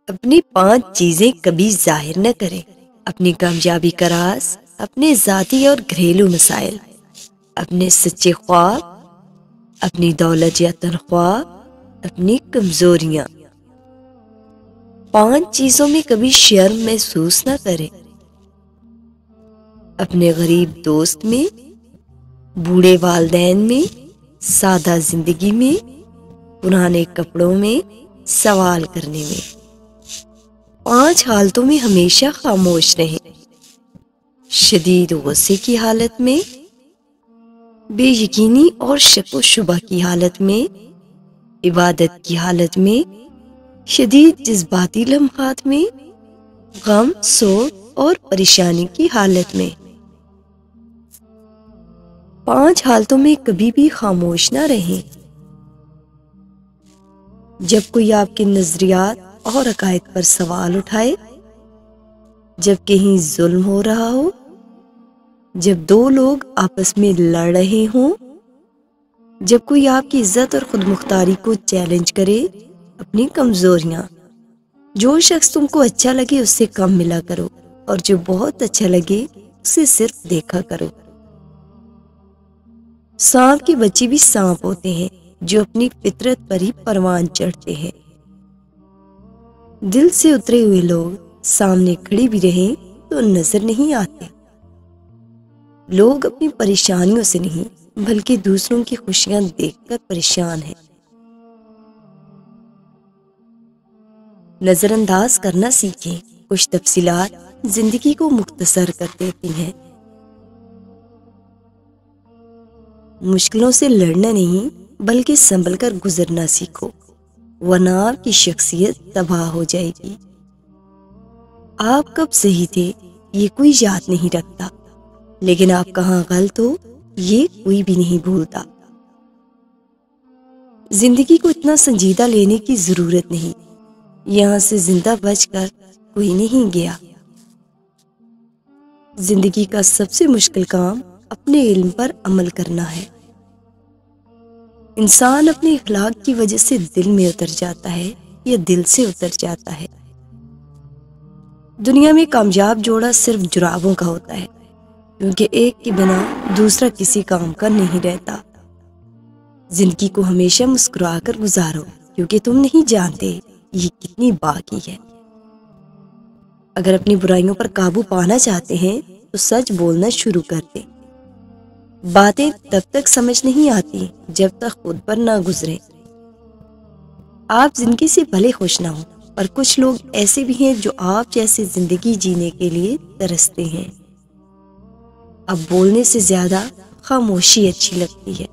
اپنی 5 چیزیں کبھی ظاہر نہ کریں۔ اپنی کامیابی کا راز، اپنے ذاتی اور گھریلو مسائل، اپنے سچے خواب، اپنی دولت یا تنخواہ، اپنی کمزوریاں۔ 5 چیزوں میں کبھی شرم محسوس نہ کریں۔ اپنے غریب دوست میں، بوڑھے والدین میں، سادہ زندگی میں، پرانے کپڑوں میں، سوال کرنے میں۔ 5 حالتوں میں ہمیشہ خاموش رہیں۔ شدید غصے کی حالت میں، بے یقینی اور شک و شبہ کی حالت میں، عبادت کی حالت میں، شدید جذباتی لمحات میں، غم، سوگ اور پریشانی کی حالت میں۔ 5 حالتوں میں کبھی بھی خاموش نہ رہیں۔ جب کوئی آپ کے نظریات اور عقائد پر سوال اٹھائے، جب کہیں ظلم ہو رہا ہو، جب 2 لوگ آپس میں لڑ رہے ہوں، جب کوئی آپ کی عزت اور خود مختاری کو چیلنج کرے۔ اپنی کمزوریاں، جو شخص تم کو اچھا لگے اس سے کم ملا کرو، اور جو بہت اچھا لگے اسے صرف دیکھا کرو۔ سانپ کے بچے بھی سانپ ہوتے ہیں جو اپنی فطرت پر ہی پروان چڑھتے ہیں۔ دل سے اترے ہوئے لوگ سامنے کھڑے بھی رہیں تو نظر نہیں آتے۔ لوگ اپنی پریشانیوں سے نہیں بلکہ دوسروں کی خوشیاں دیکھ کر پریشان ہیں۔ نظر انداز کرنا سیکھیں۔ کچھ تفصیلات زندگی کو مختصر کر دیتی ہیں۔ مشکلوں سے لڑنا نہیں بلکہ سنبھل کر گزرنا سیکھو، ورنہ آپ کی شخصیت تباہ ہو جائے گی۔ آپ کب صحیح تھے یہ کوئی یاد نہیں رکھتا، لیکن آپ کہاں غلط ہو یہ کوئی بھی نہیں بھولتا۔ زندگی کو اتنا سنجیدہ لینے کی ضرورت نہیں، یہاں سے زندہ بچ کر کوئی نہیں گیا۔ زندگی کا سب سے مشکل کام اپنے علم پر عمل کرنا ہے۔ انسان اپنے اخلاق کی وجہ سے دل میں اتر جاتا ہے یا دل سے اتر جاتا ہے۔ دنیا میں کامیاب جوڑا صرف جرابوں کا ہوتا ہے، کیونکہ ایک کے بنا دوسرا کسی کام کا نہیں رہتا۔ زندگی کو ہمیشہ مسکرا کر گزارو، کیونکہ تم نہیں جانتے یہ کتنی باقی ہے۔ اگر اپنی برائیوں پر قابو پانا چاہتے ہیں تو سچ بولنا شروع کر دیں۔ باتیں تب تک سمجھ نہیں آتی جب تک خود پر نہ گزریں۔ آپ زندگی سے بھلے خوش نہ ہوں، پر کچھ لوگ ایسے بھی ہیں جو آپ جیسے زندگی جینے کے لیے ترستے ہیں۔ اب بولنے سے زیادہ خاموشی اچھی لگتی ہے۔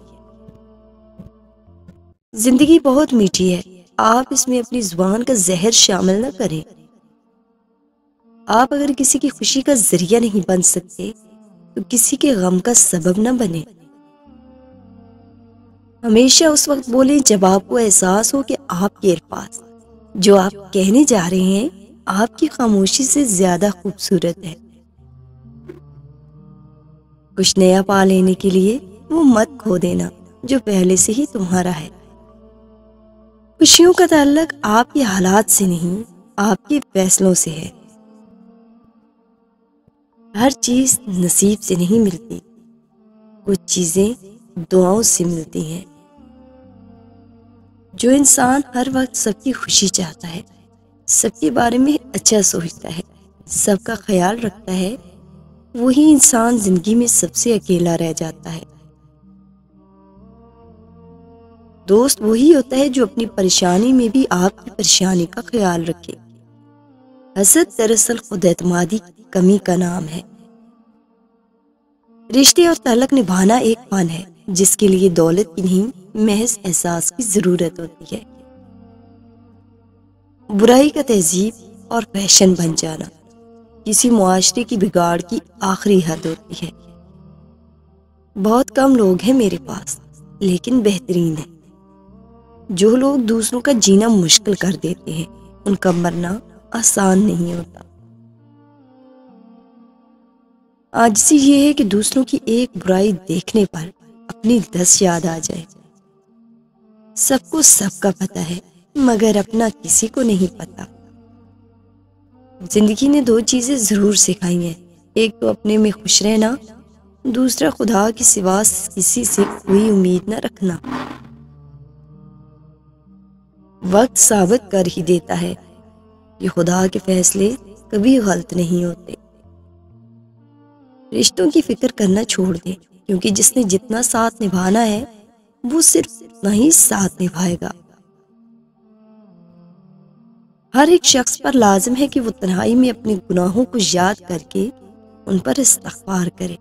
زندگی بہت میٹھی ہے، آپ اس میں اپنی زبان کا زہر شامل نہ کریں۔ آپ اگر کسی کی خوشی کا ذریعہ نہیں بن سکتے تو کسی کے غم کا سبب نہ بنے۔ ہمیشہ اس وقت بولیں جب آپ کو احساس ہو کہ آپ کے الفاظ جو آپ کہنے جا رہے ہیں آپ کی خاموشی سے زیادہ خوبصورت ہے۔ کچھ نیا پا لینے کے لیے وہ مت کھو دینا جو پہلے سے ہی تمہارا ہے۔ خوشیوں کا تعلق آپ کے حالات سے نہیں، آپ کے فیصلوں سے ہے۔ ہر چیز نصیب سے نہیں ملتی، کچھ چیزیں دعاؤں سے ملتی ہیں۔ جو انسان ہر وقت سب کی خوشی چاہتا ہے، سب کے بارے میں اچھا سوچتا ہے، سب کا خیال رکھتا ہے، وہی انسان زندگی میں سب سے اکیلا رہ جاتا ہے۔ دوست وہی ہوتا ہے جو اپنی پریشانی میں بھی آپ کی پریشانی کا خیال رکھے۔ حسد دراصل خود اعتمادی کی کمی کا نام ہے۔ رشتے اور تعلق نبھانا ایک فن ہے جس کے لیے دولت کی نہیں محض احساس کی ضرورت ہوتی ہے۔ برائی کا تہذیب اور فیشن بن جانا کسی معاشرے کی بگاڑ کی آخری حد ہوتی ہے۔ بہت کم لوگ ہیں میرے پاس، لیکن بہترین ہیں۔ جو لوگ دوسروں کا جینا مشکل کر دیتے ہیں ان کا مرنا آسان نہیں ہوتا۔ عاجزی یہ ہے کہ دوسروں کی ایک برائی دیکھنے پر اپنی 10 یاد آ جائے۔ سب کو سب کا پتہ ہے مگر اپنا کسی کو نہیں پتا۔ زندگی نے دو چیزیں ضرور سکھائی ہیں، ایک تو اپنے میں خوش رہنا، دوسرا خدا کے سوا کسی سے کوئی امید نہ رکھنا۔ وقت ثابت کر ہی دیتا ہے کہ خدا کے فیصلے کبھی غلط نہیں ہوتے۔ رشتوں کی فکر کرنا چھوڑ دیں، کیونکہ جس نے جتنا ساتھ نبھانا ہے وہ صرف اتنا ہی ساتھ نبھائے گا۔ ہر ایک شخص پر لازم ہے کہ وہ تنہائی میں اپنے گناہوں کو یاد کر کے ان پر استغفار کرے۔